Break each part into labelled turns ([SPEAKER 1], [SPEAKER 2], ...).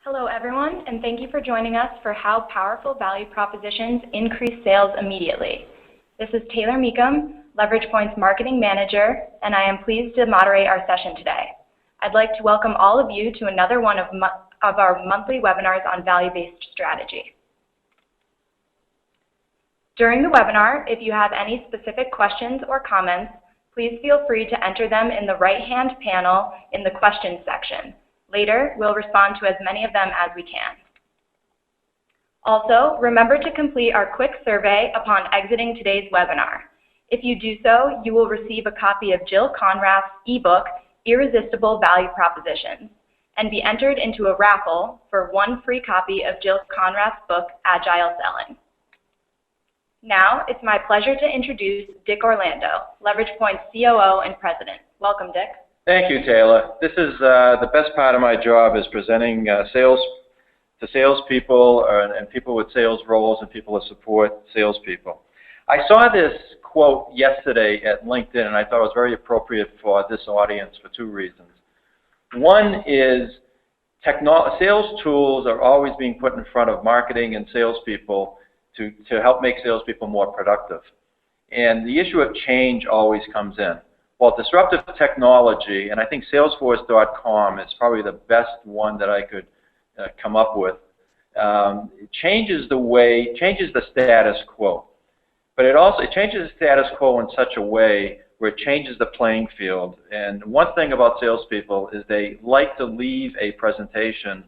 [SPEAKER 1] Hello everyone, and thank you for joining us for How Powerful Value Propositions Increase Sales Immediately. This is Taylor Meekum, LeveragePoint's Marketing Manager, and I am pleased to moderate our session today. I'd like to welcome all of you to another one of our monthly webinars on value-based strategy. During the webinar, if you have any specific questions or comments, please feel free to enter them in the right-hand panel in the questions section. Later, we'll respond to as many of them as we can. Also, remember to complete our quick survey upon exiting today's webinar. If you do so, you will receive a copy of Jill Conrad's ebook, Irresistible Value Propositions, and be entered into a raffle for one free copy of Jill Conrad's book, Agile Selling. Now, it's my pleasure to introduce Dick Orlando, LeveragePoint's COO and President. Welcome, Dick.
[SPEAKER 2] Thank you, Taylor. This is the best part of my job is presenting sales to salespeople and people with sales roles and people that support salespeople. I saw this quote yesterday at LinkedIn, and I thought it was very appropriate for this audience for two reasons. One is sales tools are always being put in front of marketing and salespeople to help make salespeople more productive. And the issue of change always comes in. Well, disruptive technology, and I think Salesforce.com is probably the best one that I could come up with, changes the status quo. But it changes the status quo in such a way where it changes the playing field. And one thing about salespeople is they like to leave a presentation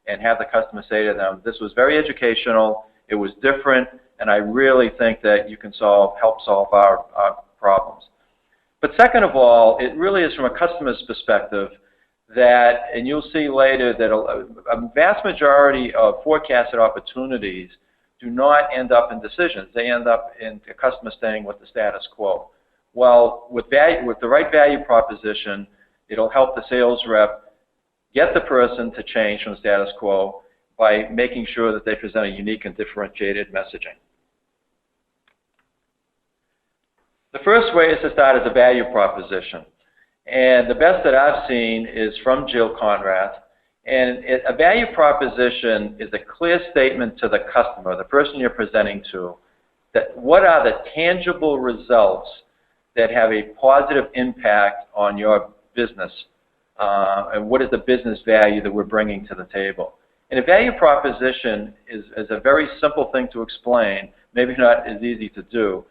[SPEAKER 2] and have the customer say to them, this was very educational, it was different, and I really think that you can help solve our problems. But second of all, it really is from a customer's perspective that, and you'll see later, that a vast majority of forecasted opportunities do not end up in decisions. They end up in a customer staying with the status quo. Well, with the right value proposition, it'll help the sales rep get the person to change from the status quo by making sure that they present a unique and differentiated messaging. The first way is to start as a value proposition. And the best that I've seen is from Jill Conrad. And a value proposition is a clear statement to the customer, the person you're presenting to, that what are the tangible results that have a positive impact on your business, and what is the business value that we're bringing to the table. And a value proposition is a very simple thing to explain, maybe not as easy to do,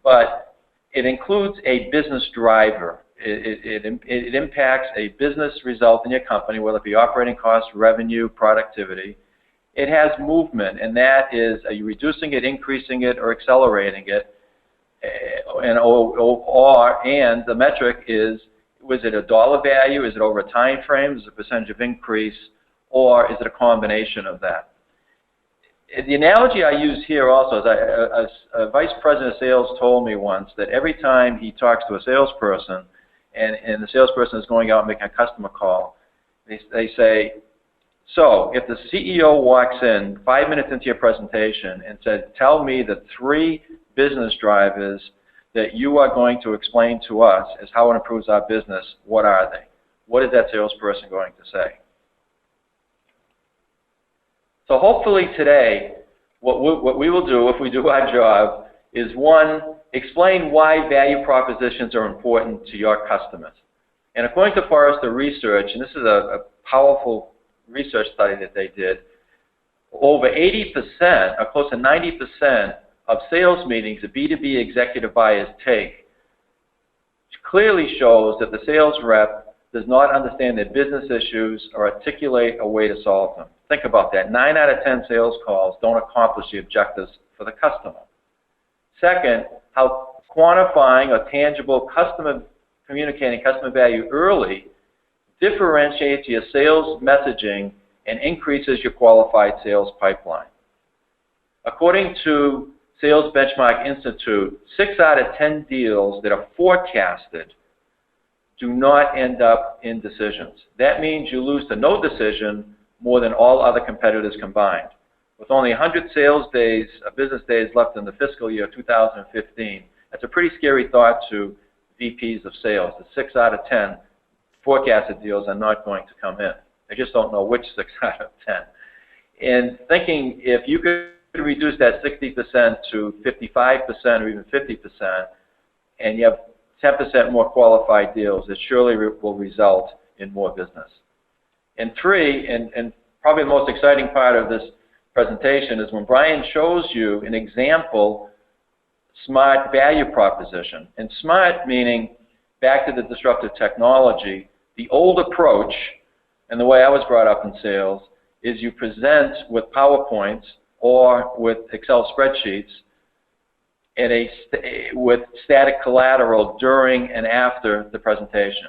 [SPEAKER 2] but it includes a business driver. It impacts a business result in your company, whether it be operating costs, revenue, productivity. It has movement, and that is, are you reducing it, increasing it, or accelerating it? And the metric is, was it a dollar value? Is it over a time frame? Is it a percentage of increase? Or is it a combination of that? The analogy I use here also is a vice president of sales told me once that every time he talks to a salesperson and the salesperson is going out and making a customer call, they say, so if the CEO walks in 5 minutes into your presentation and said, tell me the 3 business drivers that you are going to explain to us as how it improves our business, what are they? What is that salesperson going to say? So hopefully today, what we will do if we do our job is, one, explain why value propositions are important to your customers. And according to Forrester Research, and this is a powerful research study that they did, over 80%, or close to 90% of sales meetings that B2B executive buyers take clearly shows that the sales rep does not understand their business issues or articulate a way to solve them. Think about that. 9 out of 10 sales calls don't accomplish the objectives for the customer. Second, how quantifying or tangible communicating customer value early differentiates your sales messaging and increases your qualified sales pipeline. According to Sales Benchmark Institute, 6 out of 10 deals that are forecasted do not end up in decisions. That means you lose to no decision more than all other competitors combined. With only 100 sales days, business days left in the fiscal year 2015, that's a pretty scary thought to VPs of sales. That 6 out of 10 forecasted deals are not going to come in. I just don't know which 6 out of 10. And thinking if you could reduce that 60% to 55% or even 50%, and you have 10% more qualified deals, it surely will result in more business. And 3, and probably the most exciting part of this presentation is when Brian shows you an example SMART value proposition. And SMART meaning, back to the disruptive technology, the old approach, and the way I was brought up in sales, is you present with PowerPoints or with Excel spreadsheets with static collateral during and after the presentation.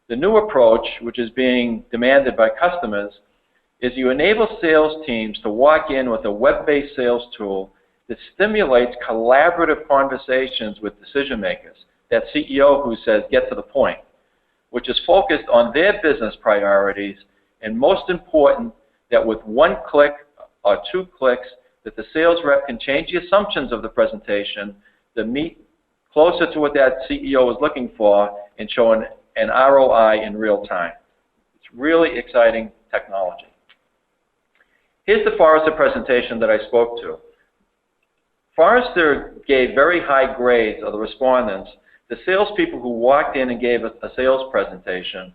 [SPEAKER 2] The new approach, which is being demanded by customers, is you enable sales teams to walk in with a web-based sales tool that stimulates collaborative conversations with decision makers. That CEO who says, get to the point, which is focused on their business priorities, and most important, that with 1 click or 2 clicks, that the sales rep can change the assumptions of the presentation to meet closer to what that CEO is looking for and show an ROI in real time. It's really exciting technology. Here's the Forrester presentation that I spoke to. Forrester gave very high grades of the respondents, the salespeople who walked in and gave a sales presentation,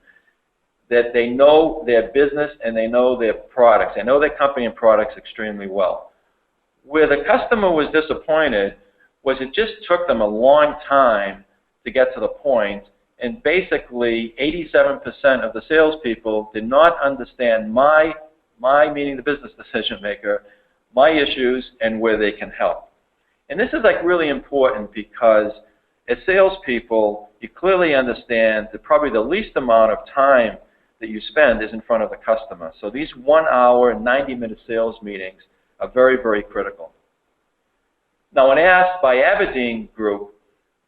[SPEAKER 2] that they know their business and they know their products. They know their company and products extremely well. Where the customer was disappointed was it just took them a long time to get to the point, and basically 87% of the salespeople did not understand my meaning the business decision maker, my issues, and where they can help. And this is like really important because as salespeople, you clearly understand that probably the least amount of time that you spend is in front of the customer. So these 1 hour, 90-minute sales meetings are very, very critical. Now, when asked by Aberdeen Group,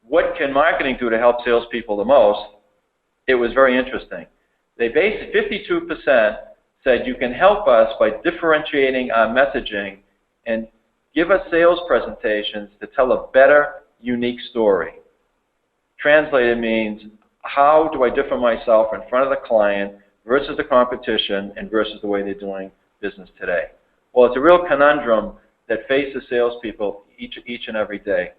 [SPEAKER 2] what can marketing do to help salespeople the most, it was very interesting. They based 52% said you can help us by differentiating our messaging and give us sales presentations to tell a better, unique story. Translated means, how do I differ myself in front of the client versus the competition and versus the way they're doing business today? Well, it's a real conundrum that faces salespeople each and every day.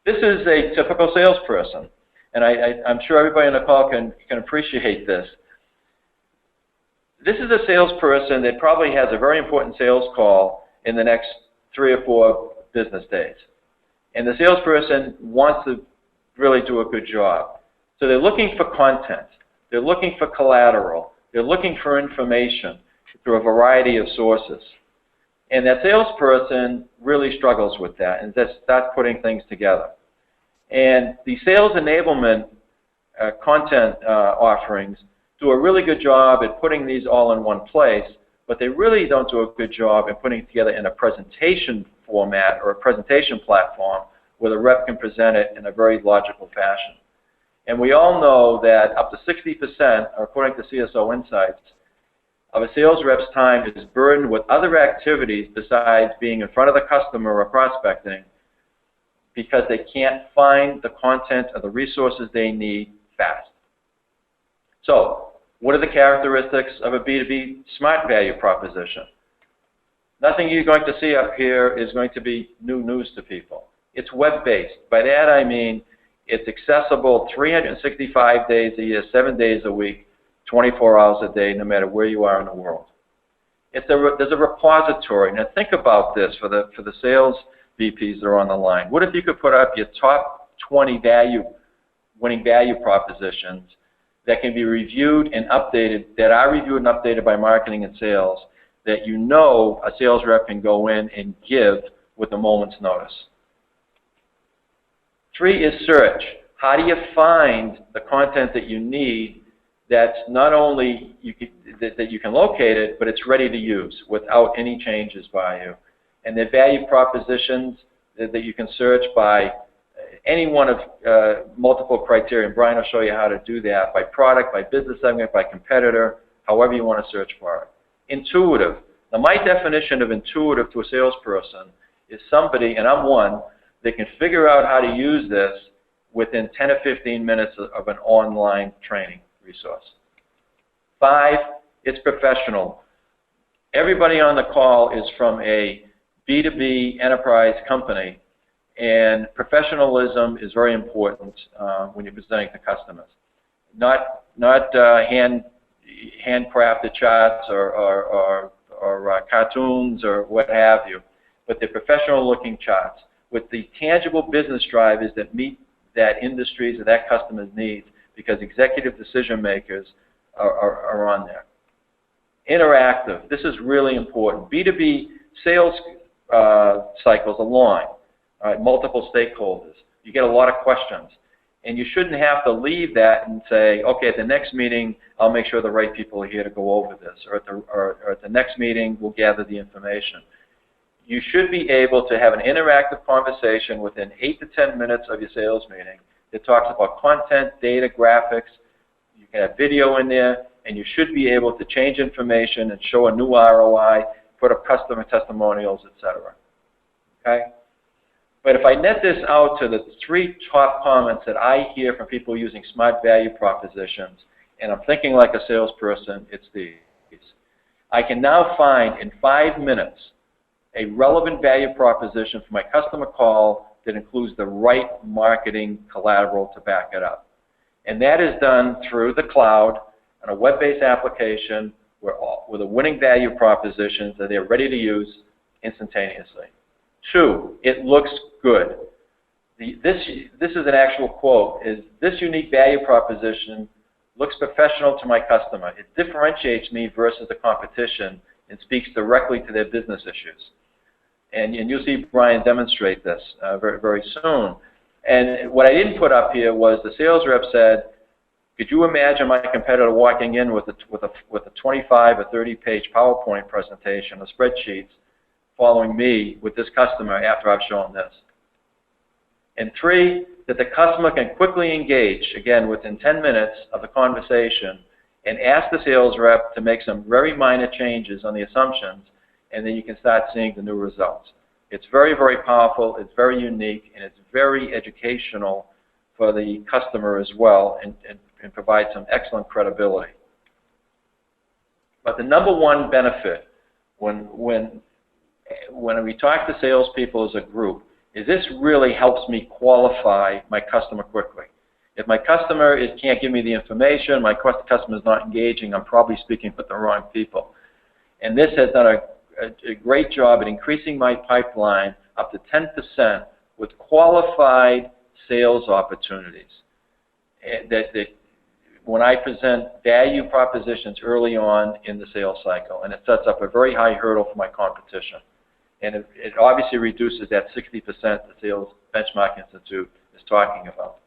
[SPEAKER 2] This is a typical salesperson, and I'm sure everybody on the call can appreciate this. This is a salesperson that probably has a very important sales call in the next 3 or 4 business days. And the salesperson wants to really do a good job. So they're looking for content. They're looking for collateral. They're looking for information through a variety of sources. And that salesperson really struggles with that and just starts putting things together. And the sales enablement content offerings do a really good job at putting these all in one place, but they really don't do a good job at putting it together in a presentation format or a presentation platform where the rep can present it in a very logical fashion. And we all know that up to 60%, according to CSO Insights, of a sales rep's time is burdened with other activities besides being in front of the customer or prospecting because they can't find the content or the resources they need fast. So, what are the characteristics of a B2B SMART value proposition? Nothing you're going to see up here is going to be new news to people. It's web-based. By that I mean it's accessible 365 days a year, 7 days a week, 24 hours a day, no matter where you are in the world. There's a repository. Now think about this for the sales VPs that are on the line. What if you could put up your top 20 winning value propositions that can be reviewed and updated, that are reviewed and updated by marketing and sales, that you know a sales rep can go in and give with a moment's notice. 3 is search. How do you find the content that you need that's not only that you can locate it, but it's ready to use without any changes by you? And the value propositions that you can search by any one of multiple criteria, and Brian will show you how to do that, by product, by business segment, by competitor, however you want to search for it. Intuitive. Now my definition of intuitive to a salesperson is somebody, and I'm one, that can figure out how to use this within 10 or 15 minutes of an online training resource. 5 It's professional. Everybody on the call is from a B2B enterprise company, and professionalism is very important when you're presenting to customers. Not handcrafted charts or cartoons or what have you, but they're professional-looking charts with the tangible business drivers that meet that industry's or that customer's needs, because executive decision makers are on there. Interactive. This is really important. B2B sales cycles are long, multiple stakeholders. You get a lot of questions. And you shouldn't have to leave that and say, okay, at the next meeting, I'll make sure the right people are here to go over this. Or at the next meeting, we'll gather the information. You should be able to have an interactive conversation within 8 to 10 minutes of your sales meeting that talks about content, data, graphics. You can have video in there, and you should be able to change information and show a new ROI, put up customer testimonials, etc. Okay? But if I net this out to the 3 top comments that I hear from people using smart value propositions, and I'm thinking like a salesperson, it's these. I can now find in 5 minutes a relevant value proposition for my customer call that includes the right marketing collateral to back it up. And that is done through the cloud on a web-based application with a winning value proposition that they're ready to use instantaneously. 2, it looks good. This is an actual quote, is this unique value proposition looks professional to my customer. It differentiates me versus the competition and speaks directly to their business issues. And you'll see Brian demonstrate this very, very soon. And what I didn't put up here was the sales rep said, could you imagine my competitor walking in with a 25 or 30-page PowerPoint presentation, a spreadsheets, following me with this customer after I've shown this? And 3, that the customer can quickly engage, again, within 10 minutes of the conversation, and ask the sales rep to make some very minor changes on the assumptions, and then you can start seeing the new results. It's very, very powerful, it's very unique, and it's very educational for the customer as well, and provides some excellent credibility. But the number one benefit when we talk to salespeople as a group is this really helps me qualify my customer quickly. If my customer can't give me the information, my customer is not engaging, I'm probably speaking with the wrong people. And this has done a great job at increasing my pipeline up to 10% with qualified sales opportunities. That when I present value propositions early on in the sales cycle, and it sets up a very high hurdle for my competition. And it obviously reduces that 60% the Sales Benchmark Institute is talking about.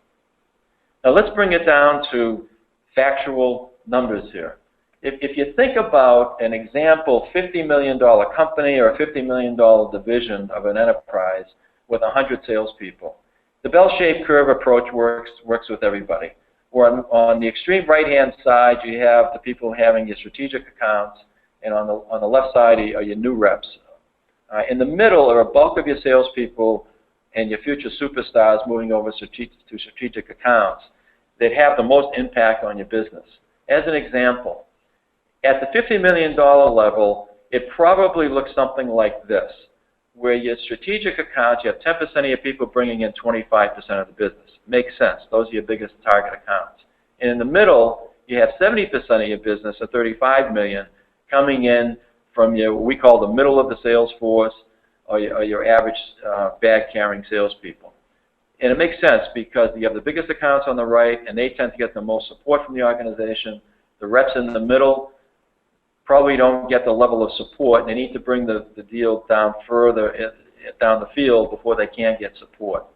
[SPEAKER 2] Now let's bring it down to factual numbers here. If you think about an example $50 million company or a $50 million division of an enterprise with 100 salespeople, the bell-shaped curve approach works with everybody. Where on the extreme right-hand side, you have the people having your strategic accounts, and on the left side are your new reps. In the middle are a bulk of your salespeople and your future superstars moving over to strategic accounts that have the most impact on your business. As an example, at the $50 million level, it probably looks something like this, where your strategic accounts, you have 10% of your people bringing in 25% of the business. Makes sense. Those are your biggest target accounts. And in the middle, you have 70% of your business, or 35 million, coming in from your, what we call the middle of the sales force, or your average bag-carrying salespeople. And it makes sense because you have the biggest accounts on the right, and they tend to get the most support from the organization. The reps in the middle probably don't get the level of support, and they need to bring the deal down further down the field before they can get support.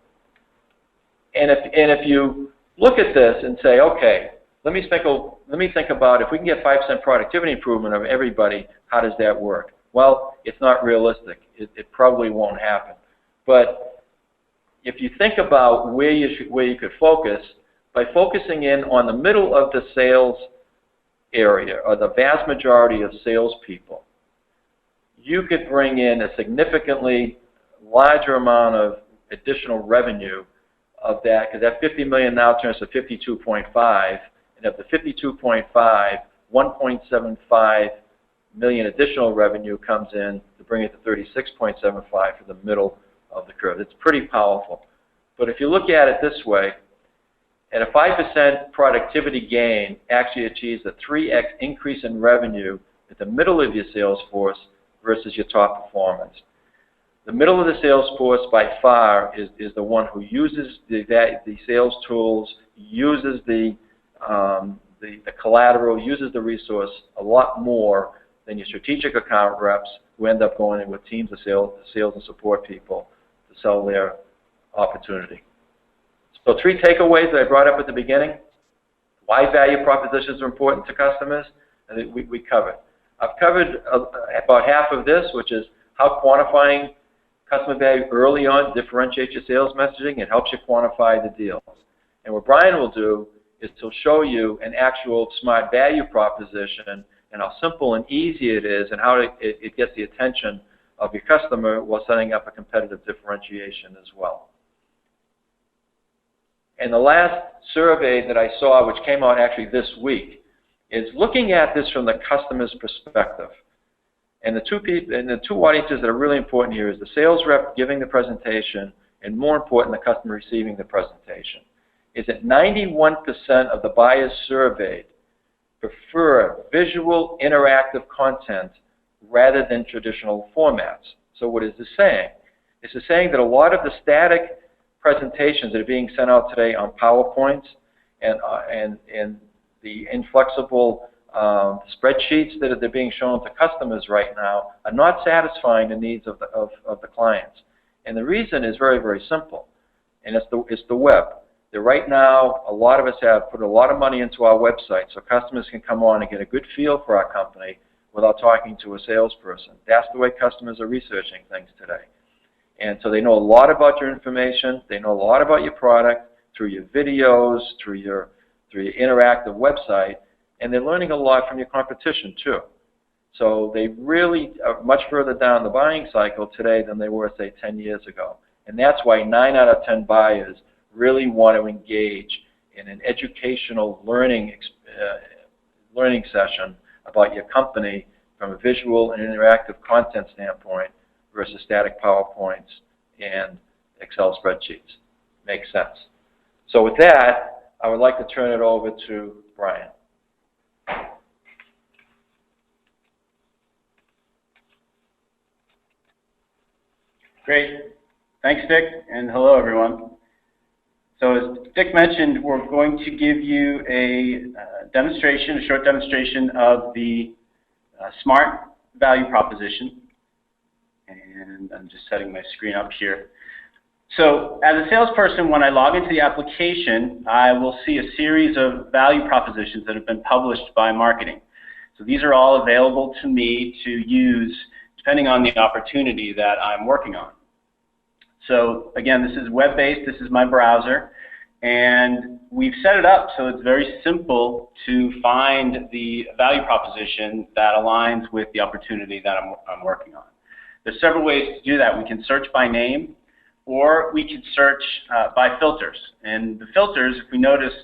[SPEAKER 2] And if you look at this and say, okay, let me think about if we can get 5% productivity improvement of everybody, how does that work? Well, it's not realistic. It probably won't happen. But if you think about where you could focus, by focusing in on the middle of the sales area, or the vast majority of salespeople, you could bring in a significantly larger amount of additional revenue of that, because that 50 million now turns to 52.5, and of the 52.5, 1.75 million additional revenue comes in to bring it to 36.75 for the middle of the curve. It's pretty powerful. But if you look at it this way, at a 5% productivity gain actually achieves a 3x increase in revenue at the middle of your sales force versus your top performers. The middle of the sales force by far is the one who uses the sales tools, uses the collateral, uses the resource a lot more than your strategic account reps who end up going in with teams of sales and support people to sell their opportunity. So 3 takeaways that I brought up at the beginning. Why value propositions are important to customers, and we covered. I've covered about half of this, which is how quantifying customer value early on differentiates your sales messaging. It helps you quantify the deals. And what Brian will do is he'll show you an actual smart value proposition and how simple and easy it is and how it gets the attention of your customer while setting up a competitive differentiation as well. And the last survey that I saw, which came out actually this week, is looking at this from the customer's perspective. And the two audiences that are really important here is the sales rep giving the presentation, and more important, the customer receiving the presentation. Is that 91% of the buyers surveyed prefer visual, interactive content rather than traditional formats. So what is this saying? This is saying that a lot of the static presentations that are being sent out today on PowerPoints and the inflexible spreadsheets that are being shown to customers right now are not satisfying the needs of the clients. And the reason is very, very simple, and it's the web. That right now, a lot of us have put a lot of money into our website so customers can come on and get a good feel for our company without talking to a salesperson. That's the way customers are researching things today. And so they know a lot about your information, they know a lot about your product through your videos, through your interactive website, and they're learning a lot from your competition too. So they really are much further down the buying cycle today than they were, say, 10 years ago. And that's why 9 out of 10 buyers really want to engage in an educational learning session about your company from a visual and interactive content standpoint versus static PowerPoints and Excel spreadsheets. Makes sense. So with that, I would like to turn it over to Brian.
[SPEAKER 3] Great. Thanks, Dick, and hello, everyone. So as Dick mentioned, we're going to give you a short demonstration of the SMART value proposition. And I'm just setting my screen up here. So as a salesperson, when I log into the application, I will see a series of value propositions that have been published by marketing. So these are all available to me to use depending on the opportunity that I'm working on. So again, this is web-based, this is my browser, and we've set it up so it's very simple to find the value proposition that aligns with the opportunity that I'm working on. There's several ways to do that. We can search by name, or we can search by filters. And the filters, if we notice,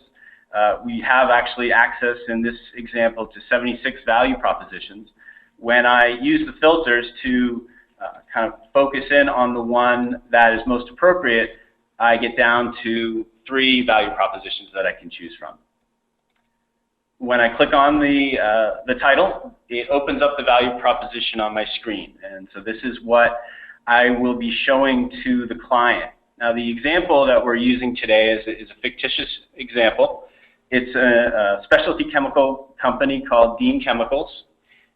[SPEAKER 3] we have actually access in this example to 76 value propositions. When I use the filters to kind of focus in on the one that is most appropriate, I get down to 3 value propositions that I can choose from. When I click on the title, it opens up the value proposition on my screen. And so this is what I will be showing to the client. Now the example that we're using today is a fictitious example. It's a specialty chemical company called Dean Chemicals.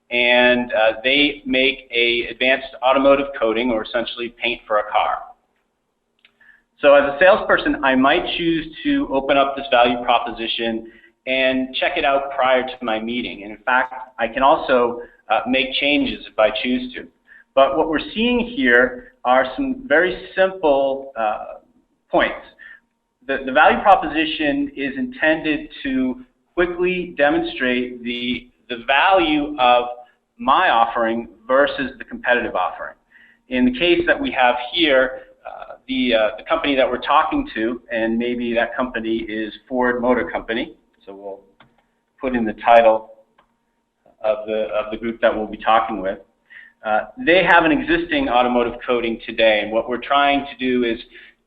[SPEAKER 3] And they make an advanced automotive coating, or essentially paint for a car. So as a salesperson, I might choose to open up this value proposition and check it out prior to my meeting. And in fact, I can also make changes if I choose to. But what we're seeing here are some very simple points. The value proposition is intended to quickly demonstrate the value of my offering versus the competitive offering. In the case that we have here, the company that we're talking to, and maybe that company is Ford Motor Company, so we'll put in the title of the group that we'll be talking with. They have an existing automotive coding today, and what we're trying to do is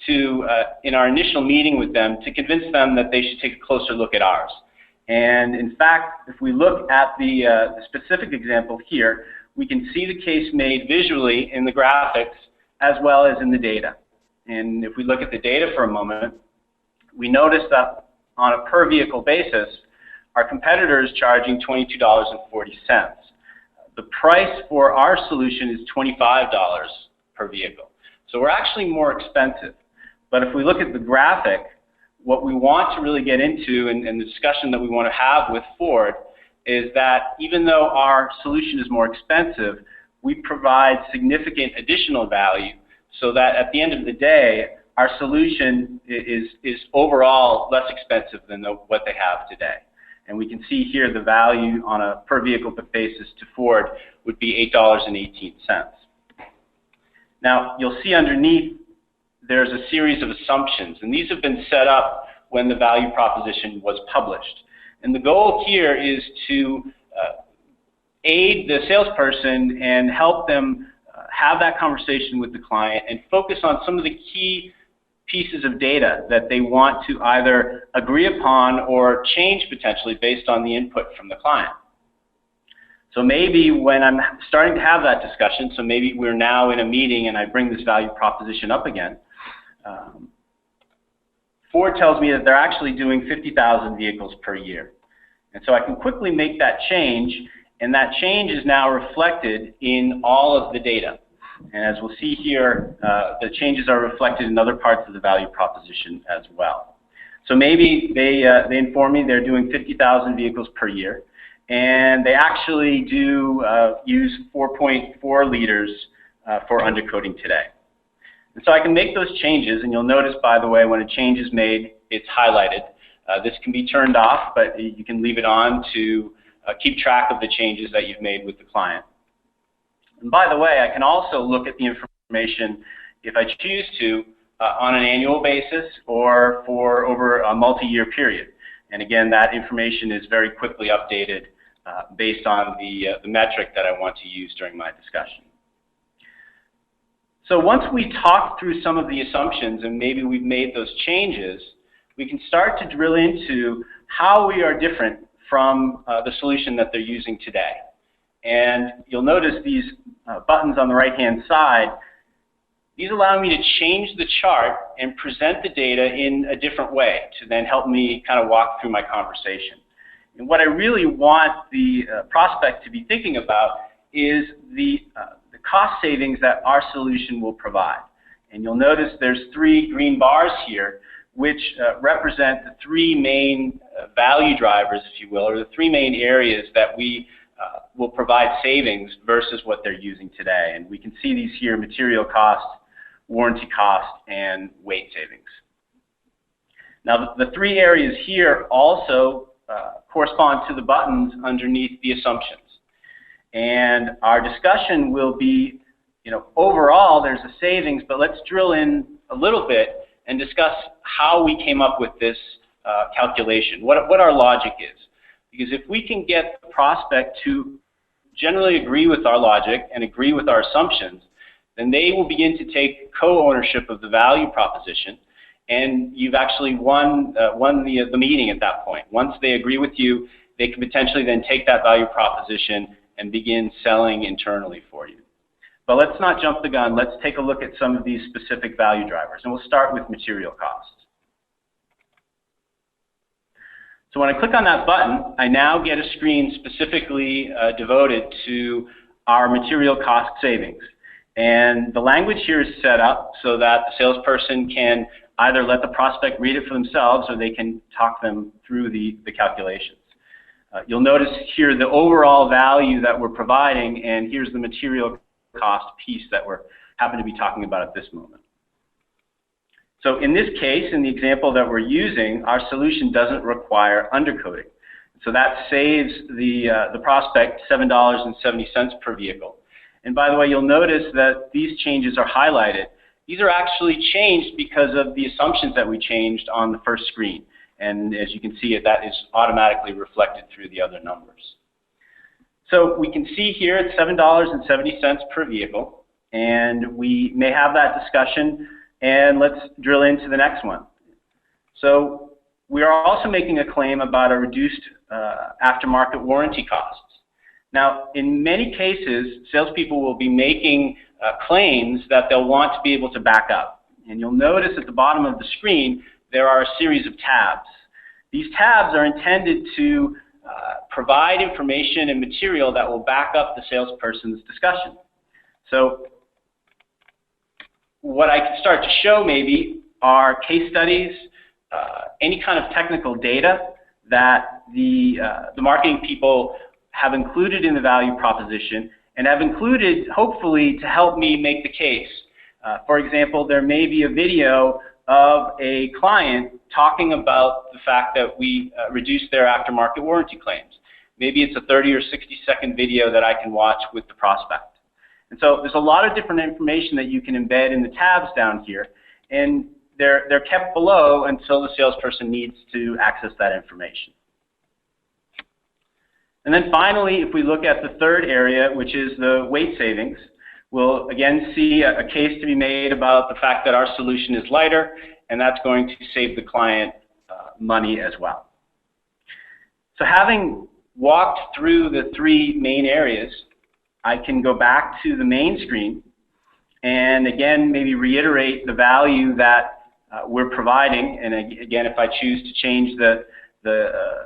[SPEAKER 3] to, in our initial meeting with them, to convince them that they should take a closer look at ours. And in fact, if we look at the specific example here, we can see the case made visually in the graphics as well as in the data. And if we look at the data for a moment, we notice that on a per vehicle basis, our competitor is charging $22.40. The price for our solution is $25 per vehicle. So we're actually more expensive. But if we look at the graphic, what we want to really get into and the discussion that we want to have with Ford is that even though our solution is more expensive, we provide significant additional value so that at the end of the day, our solution is overall less expensive than what they have today. And we can see here the value on a per vehicle basis to Ford would be $8.18. Now, you'll see underneath there's a series of assumptions, and these have been set up when the value proposition was published. And the goal here is to aid the salesperson and help them have that conversation with the client and focus on some of the key pieces of data that they want to either agree upon or change potentially based on the input from the client. So maybe when I'm starting to have that discussion, so maybe we're now in a meeting and I bring this value proposition up again, Ford tells me that they're actually doing 50,000 vehicles per year. And so I can quickly make that change, and that change is now reflected in all of the data. And as we'll see here, the changes are reflected in other parts of the value proposition as well. So maybe they inform me they're doing 50,000 vehicles per year, and they actually do use 4.4 liters for undercoating today. And so I can make those changes, and you'll notice, by the way, when a change is made, it's highlighted. This can be turned off, but you can leave it on to keep track of the changes that you've made with the client. And by the way, I can also look at the information, if I choose to, on an annual basis or for over a multi-year period. And again, that information is very quickly updated based on the metric that I want to use during my discussion. So once we talk through some of the assumptions and maybe we've made those changes, we can start to drill into how we are different from the solution that they're using today. And you'll notice these buttons on the right-hand side. These allow me to change the chart and present the data in a different way to then help me kind of walk through my conversation. And what I really want the prospect to be thinking about is the cost savings that our solution will provide. And you'll notice there's 3 green bars here, which represent the 3 main value drivers, if you will, or the 3 main areas that we will provide savings versus what they're using today. And we can see these here: material cost, warranty cost, and weight savings. Now, the 3 areas here also correspond to the buttons underneath the assumptions. And our discussion will be, overall there's a savings, but let's drill in a little bit and discuss how we came up with this calculation, what our logic is. Because if we can get the prospect to generally agree with our logic and agree with our assumptions, then they will begin to take co-ownership of the value proposition, and you've actually won the meeting at that point. Once they agree with you, they can potentially then take that value proposition and begin selling internally for you. But let's not jump the gun. Let's take a look at some of these specific value drivers, and we'll start with material costs. So when I click on that button, I now get a screen specifically devoted to our material cost savings. And the language here is set up so that the salesperson can either let the prospect read it for themselves or they can talk them through the calculations. You'll notice here the overall value that we're providing, and here's the material cost piece that we're happen to be talking about at this moment. So in this case, in the example that we're using, our solution doesn't require undercoating. So that saves the prospect $7.70 per vehicle. And by the way, you'll notice that these changes are highlighted. These are actually changed because of the assumptions that we changed on the first screen. And as you can see, that is automatically reflected through the other numbers. So we can see here it's $7.70 per vehicle, and we may have that discussion, and let's drill into the next one. So we are also making a claim about a reduced aftermarket warranty costs. Now, in many cases, salespeople will be making claims that they'll want to be able to back up. And you'll notice at the bottom of the screen, there are a series of tabs. These tabs are intended to provide information and material that will back up the salesperson's discussion. So what I can start to show maybe are case studies, any kind of technical data that the marketing people have included in the value proposition and have included, hopefully, to help me make the case. For example, there may be a video of a client talking about the fact that we reduced their aftermarket warranty claims. Maybe it's a 30 or 60-second video that I can watch with the prospect. And so there's a lot of different information that you can embed in the tabs down here, and they're kept below until the salesperson needs to access that information. And then finally, if we look at the third area, which is the weight savings, we'll again see a case to be made about the fact that our solution is lighter, and that's going to save the client money as well. So having walked through the three main areas, I can go back to the main screen and again maybe reiterate the value that we're providing. And again, if I choose to change the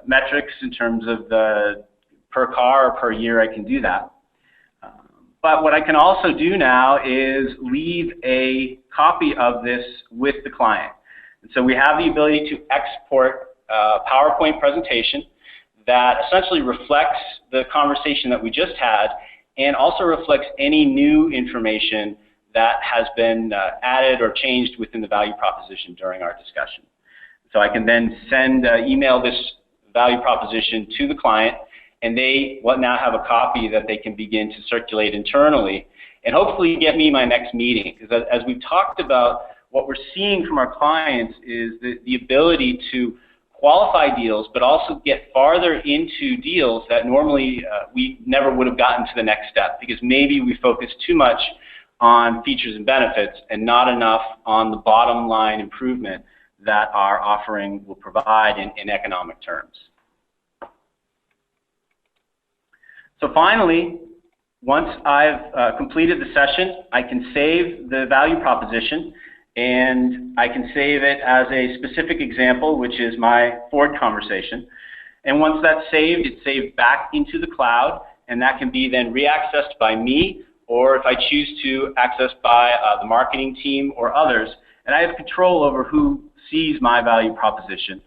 [SPEAKER 3] metrics in terms of the per car or per year, I can do that. But what I can also do now is leave a copy of this with the client. And so we have the ability to export a PowerPoint presentation that essentially reflects the conversation that we just had and also reflects any new information that has been added or changed within the value proposition during our discussion. So I can then email this value proposition to the client, and they will now have a copy that they can begin to circulate internally and hopefully get me my next meeting. Because as we've talked about, what we're seeing from our clients is the ability to qualify deals, but also get farther into deals that normally we never would have gotten to the next step, because maybe we focus too much on features and benefits and not enough on the bottom line improvement that our offering will provide in economic terms. So finally, once I've completed the session, I can save the value proposition, and I can save it as a specific example, which is my Ford conversation. And once that's saved, it's saved back into the cloud, and that can be then reaccessed by me, or if I choose to, accessed by the marketing team or others. And I have control over who sees my value proposition,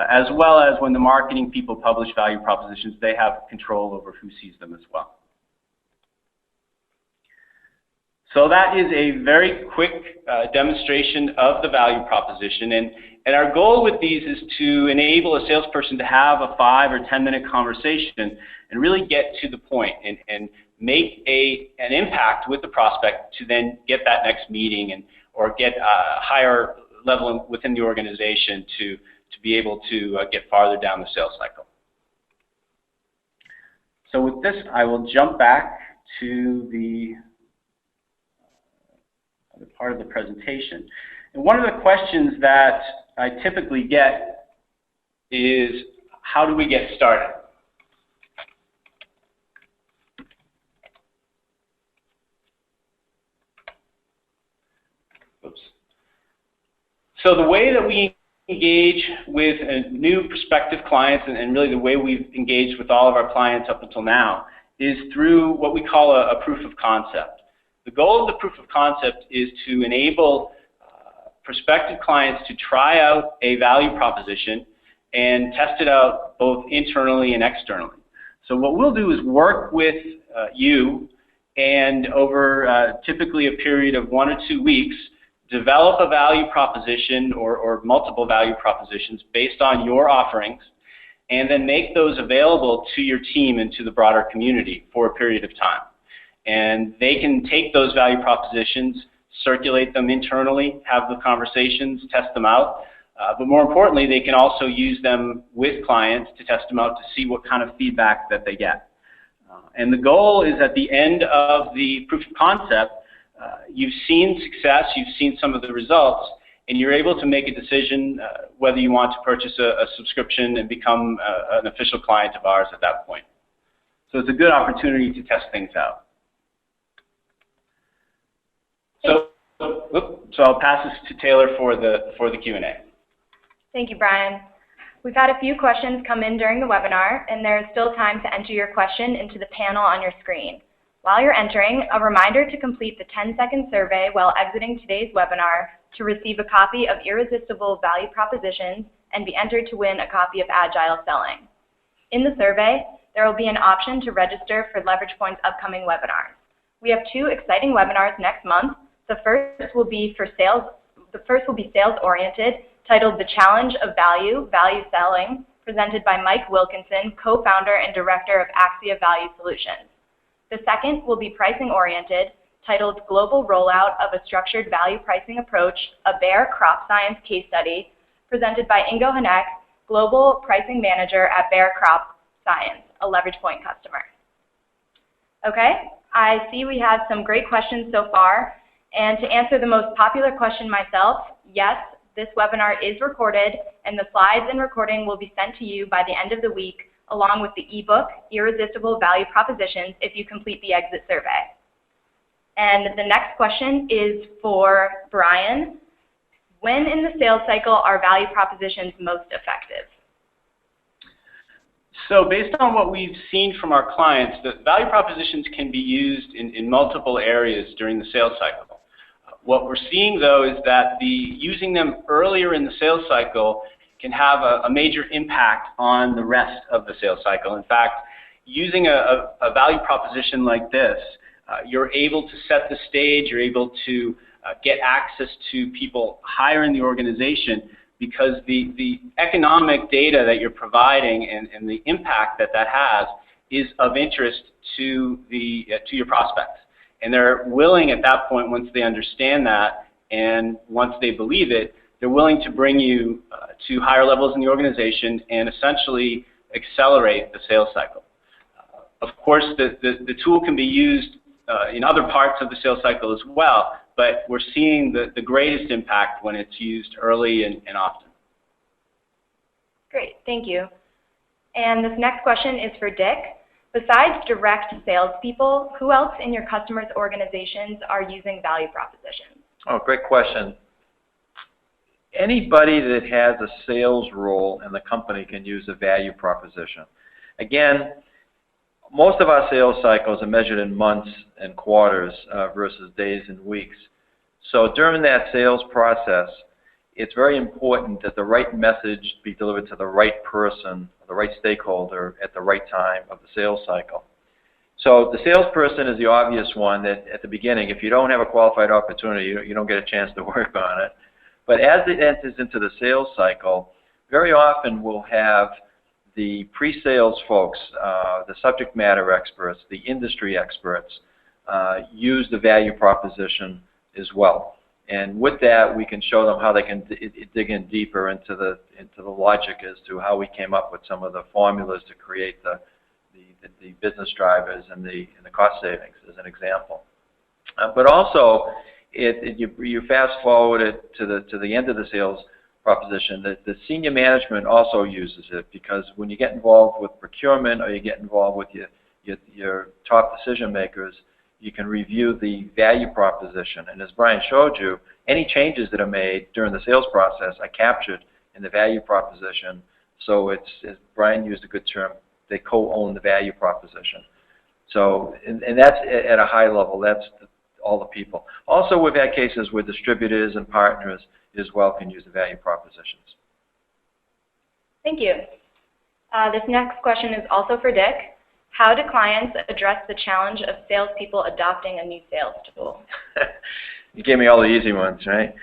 [SPEAKER 3] as well as when the marketing people publish value propositions, they have control over who sees them as well. So that is a very quick demonstration of the value proposition. And our goal with these is to enable a salesperson to have a 5 or 10-minute conversation and really get to the point and make an impact with the prospect to then get that next meeting or get a higher level within the organization to be able to get farther down the sales cycle. So with this, I will jump back to the other part of the presentation. And one of the questions that I typically get is, how do we get started? Oops. So the way that we engage with new prospective clients, and really the way we've engaged with all of our clients up until now, is through what we call a proof of concept. The goal of the proof of concept is to enable prospective clients to try out a value proposition and test it out both internally and externally. So what we'll do is work with you, and over typically a period of 1 or 2 weeks, develop a value proposition or multiple value propositions based on your offerings, and then make those available to your team and to the broader community for a period of time. And they can take those value propositions, circulate them internally, have the conversations, test them out, but more importantly, they can also use them with clients to test them out to see what kind of feedback that they get. And the goal is at the end of the proof of concept, you've seen success, you've seen some of the results, and you're able to make a decision whether you want to purchase a subscription and become an official client of ours at that point. So it's a good opportunity to test things out. So I'll pass this to Taylor for the Q&A.
[SPEAKER 1] Thank you, Brian. We've had a few questions come in during the webinar, and there is still time to enter your question into the panel on your screen. While you're entering, a reminder to complete the 10-second survey while exiting today's webinar to receive a copy of Irresistible Value Propositions and be entered to win a copy of Agile Selling. In the survey, there will be an option to register for LeveragePoint's upcoming webinars. We have 2 exciting webinars next month. The first will be sales-oriented, titled The Challenge of Value Selling, presented by Mike Wilkinson, co-founder and director of Axia Value Solutions. The second will be pricing-oriented, titled Global Rollout of a Structured Value Pricing Approach, a Bayer Crop Science Case Study, presented by Ingo Hanek, Global Pricing Manager at Bayer Crop Science, a LeveragePoint customer. Okay, I see we have some great questions so far. And to answer the most popular question myself, yes, this webinar is recorded, and the slides and recording will be sent to you by the end of the week, along with the ebook, Irresistible Value Propositions, if you complete the exit survey. And the next question is for Brian. When in the sales cycle are value propositions most effective?
[SPEAKER 3] So based on what we've seen from our clients, the value propositions can be used in multiple areas during the sales cycle. What we're seeing, though, is that using them earlier in the sales cycle can have a major impact on the rest of the sales cycle. In fact, using a value proposition like this, you're able to set the stage, you're able to get access to people higher in the organization, because the economic data that you're providing and the impact that has is of interest to your prospects. And they're willing at that point, once they understand that and once they believe it, they're willing to bring you to higher levels in the organization and essentially accelerate the sales cycle. Of course, the tool can be used in other parts of the sales cycle as well, but we're seeing the greatest impact when it's used early and often.
[SPEAKER 1] Great, thank you. And this next question is for Dick. Besides direct salespeople, who else in your customers' organizations are using value propositions?
[SPEAKER 2] Oh, great question. Anybody that has a sales role in the company can use a value proposition. Again, most of our sales cycles are measured in months and quarters versus days and weeks. So during that sales process, it's very important that the right message be delivered to the right person, the right stakeholder at the right time of the sales cycle. So the salesperson is the obvious one that at the beginning, if you don't have a qualified opportunity, you don't get a chance to work on it. But as it enters into the sales cycle, very often we'll have the pre-sales folks, the subject matter experts, the industry experts, use the value proposition as well. And with that, we can show them how they can dig in deeper into the logic as to how we came up with some of the formulas to create the business drivers and the cost savings, as an example. But also, you fast forward it to the end of the sales proposition, that the senior management also uses it, because when you get involved with procurement or you get involved with your top decision makers, you can review the value proposition. And as Brian showed you, any changes that are made during the sales process are captured in the value proposition. So it's, as Brian used a good term, they co-own the value proposition. So, and that's at a high level, that's all the people. Also, we've had cases where distributors and partners as well can use the value propositions.
[SPEAKER 1] Thank you. This next question is also for Dick. How do clients address the challenge of salespeople adopting a new sales tool?
[SPEAKER 2] You gave me all the easy ones, right?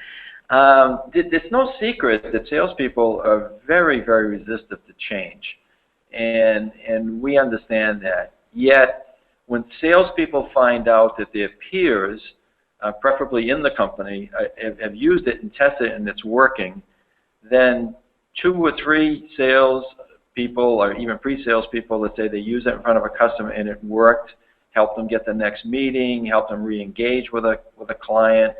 [SPEAKER 2] It's no secret that salespeople are very, very resistant to change. And we understand that. Yet, when salespeople find out that their peers, preferably in the company, have used it and tested it and it's working, then 2 or 3 sales people or even pre-sales people that say they use it in front of a customer and it worked, help them get the next meeting, help them re-engage with a client,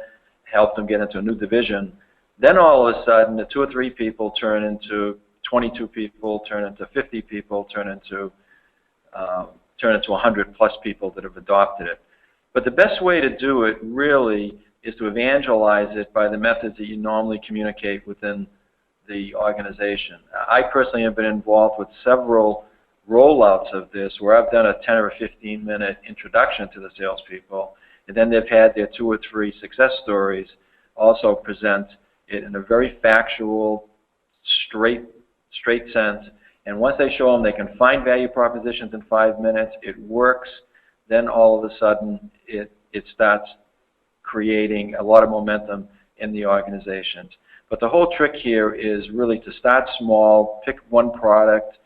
[SPEAKER 2] help them get into a new division. Then all of a sudden, the 2 or 3 people turn into 22 people, turn into 50 people, turn into 100 plus people that have adopted it. But the best way to do it really is to evangelize it by the methods that you normally communicate within the organization. I personally have been involved with several rollouts of this where I've done a 10 or 15 minute introduction to the salespeople, and then they've had their 2 or 3 success stories also present it in a very factual, straight sense. And once they show them they can find value propositions in 5 minutes, it works, then all of a sudden it starts creating a lot of momentum in the organizations. But the whole trick here is really to start small, pick one product,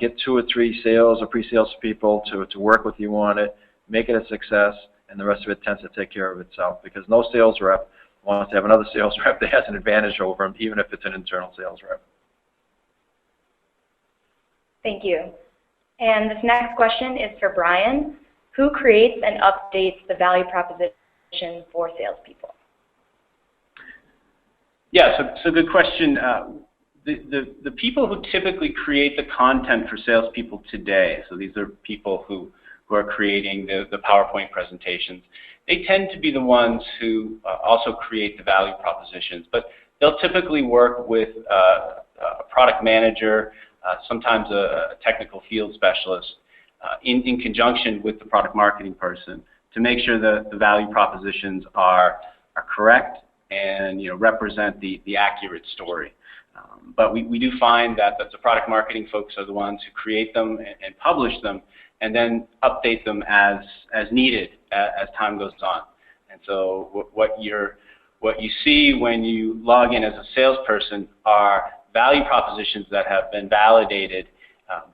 [SPEAKER 2] get 2 or 3 sales or pre-sales people to work with you on it, make it a success, and the rest of it tends to take care of itself because no sales rep wants to have another sales rep that has an advantage over them, even if it's an internal sales rep.
[SPEAKER 1] Thank you. And this next question is for Brian. Who creates and updates the value proposition for salespeople?
[SPEAKER 3] Yeah, so good question. The people who typically create the content for salespeople today, so these are people who are creating the PowerPoint presentations, they tend to be the ones who also create the value propositions, but they'll typically work with a product manager, sometimes a technical field specialist, in conjunction with the product marketing person to make sure that the value propositions are correct and represent the accurate story. But we do find that the product marketing folks are the ones who create them and publish them and then update them as needed as time goes on. And so what you see when you log in as a salesperson are value propositions that have been validated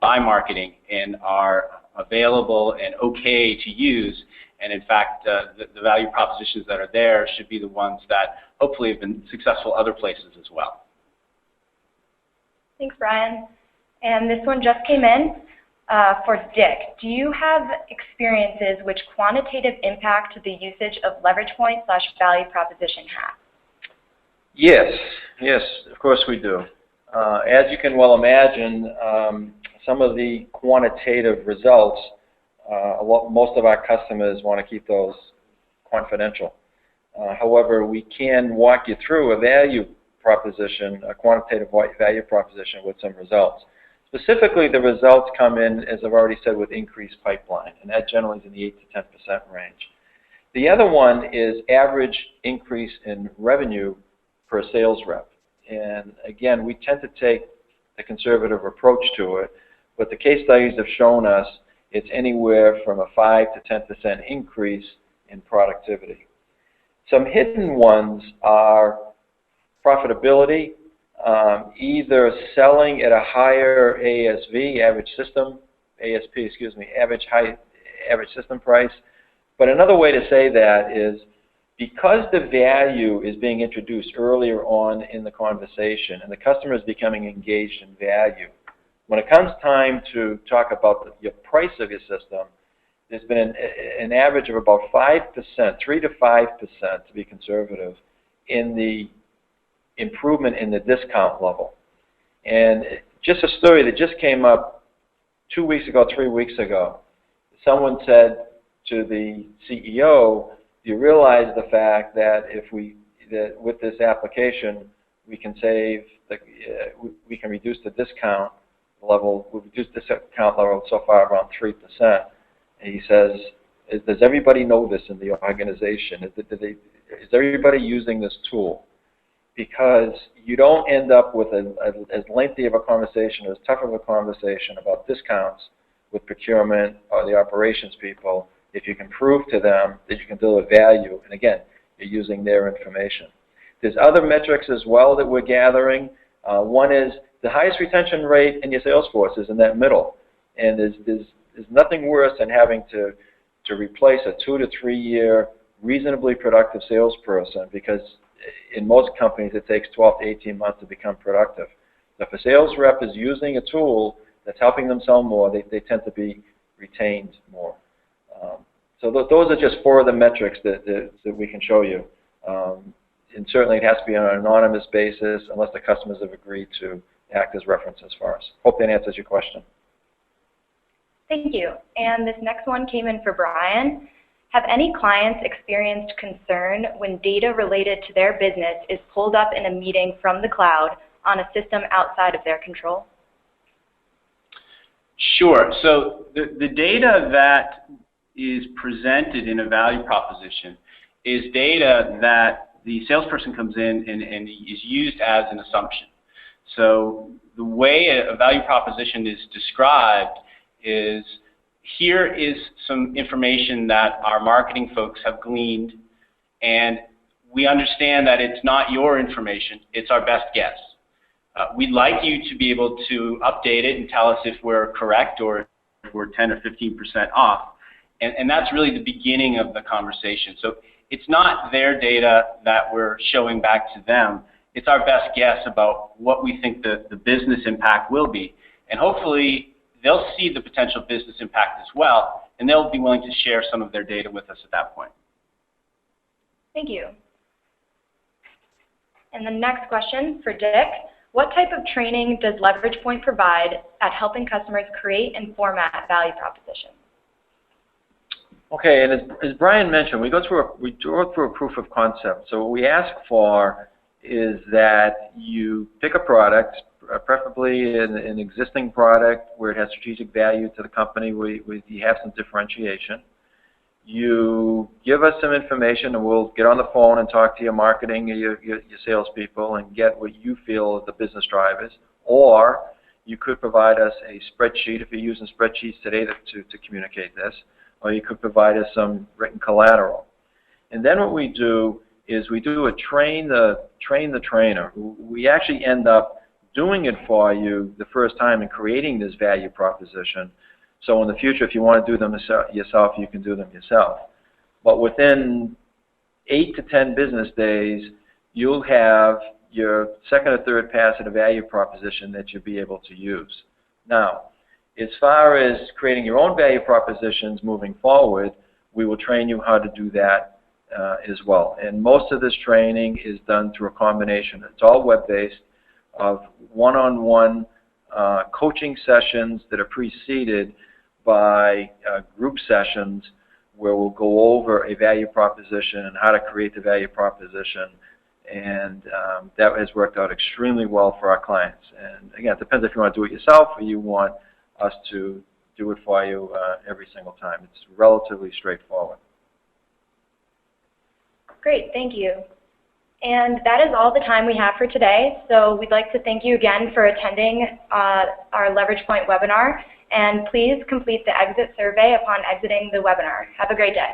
[SPEAKER 3] by marketing and are available and okay to use. And in fact, the value propositions that are there should be the ones that hopefully have been successful other places as well.
[SPEAKER 1] Thanks, Brian. And this one just came in for Dick. Do you have experiences which quantitative impact the usage of LeveragePoint / value proposition has?
[SPEAKER 2] Yes, of course we do. As you can well imagine, some of the quantitative results, most of our customers want to keep those confidential. However, we can walk you through a value proposition, a quantitative value proposition with some results. Specifically, the results come in, as I've already said, with increased pipeline, and that generally is in the 8 to 10% range. The other one is average increase in revenue per sales rep. And again, we tend to take a conservative approach to it, but the case studies have shown us it's anywhere from a 5 to 10% increase in productivity. Some hidden ones are profitability, either selling at a higher average system price. But another way to say that is because the value is being introduced earlier on in the conversation and the customer is becoming engaged in value, when it comes time to talk about your price of your system, there's been an average of about 5%, 3 to 5% to be conservative, in the improvement in the discount level. And just a story that just came up 2 weeks ago, 3 weeks ago. Someone said to the CEO, do you realize the fact that with this application we can save, we can reduce the discount level, we've reduced the discount level so far around 3%. And he says, does everybody know this in the organization? Is everybody using this tool? Because you don't end up with as lengthy of a conversation, as tough of a conversation about discounts with procurement or the operations people if you can prove to them that you can deliver value, and again, you're using their information. There's other metrics as well that we're gathering. One is the highest retention rate in your sales force is in that middle, and there's nothing worse than having to replace a 2 to 3 year reasonably productive salesperson, because in most companies it takes 12 to 18 months to become productive. So if a sales rep is using a tool that's helping them sell more, they tend to be retained more. So those are just 4 of the metrics that we can show you. And certainly it has to be on an anonymous basis unless the customers have agreed to act as references for us. Hope that answers your question.
[SPEAKER 1] Thank you. And this next one came in for Brian. Have any clients experienced concern when data related to their business is pulled up in a meeting from the cloud on a system outside of their control?
[SPEAKER 3] Sure. So the data that is presented in a value proposition is data that the salesperson comes in and is used as an assumption. So the way a value proposition is described is, here is some information that our marketing folks have gleaned, and we understand that it's not your information, it's our best guess. We'd like you to be able to update it and tell us if we're correct or if we're 10 or 15% off. And that's really the beginning of the conversation. So it's not their data that we're showing back to them. It's our best guess about what we think the business impact will be. And hopefully they'll see the potential business impact as well, and they'll be willing to share some of their data with us at that point.
[SPEAKER 1] Thank you. And the next question for Dick. What type of training does LeveragePoint provide at helping customers create and format value propositions?
[SPEAKER 2] Okay, and as Brian mentioned, we go through a proof of concept. So what we ask for is that you pick a product, preferably an existing product where it has strategic value to the company, where you have some differentiation. You give us some information, and we'll get on the phone and talk to your marketing, your salespeople, and get what you feel are the business drivers. Or you could provide us a spreadsheet, if you're using spreadsheets today to communicate this, or you could provide us some written collateral. And then what we do is we do a train the trainer. We actually end up doing it for you the first time and creating this value proposition. So in the future, if you want to do them yourself, you can do them yourself. But within 8 to 10 business days, you'll have your second or third pass at a value proposition that you'll be able to use. Now, as far as creating your own value propositions moving forward, we will train you how to do that as well. And most of this training is done through a combination. It's all web-based of one-on-one coaching sessions that are preceded by group sessions where we'll go over a value proposition and how to create the value proposition. And that has worked out extremely well for our clients. And again, it depends if you want to do it yourself or you want us to do it for you every single time. It's relatively straightforward.
[SPEAKER 1] Great, thank you. And that is all the time we have for today. So we'd like to thank you again for attending our LeveragePoint webinar. And please complete the exit survey upon exiting the webinar. Have a great day.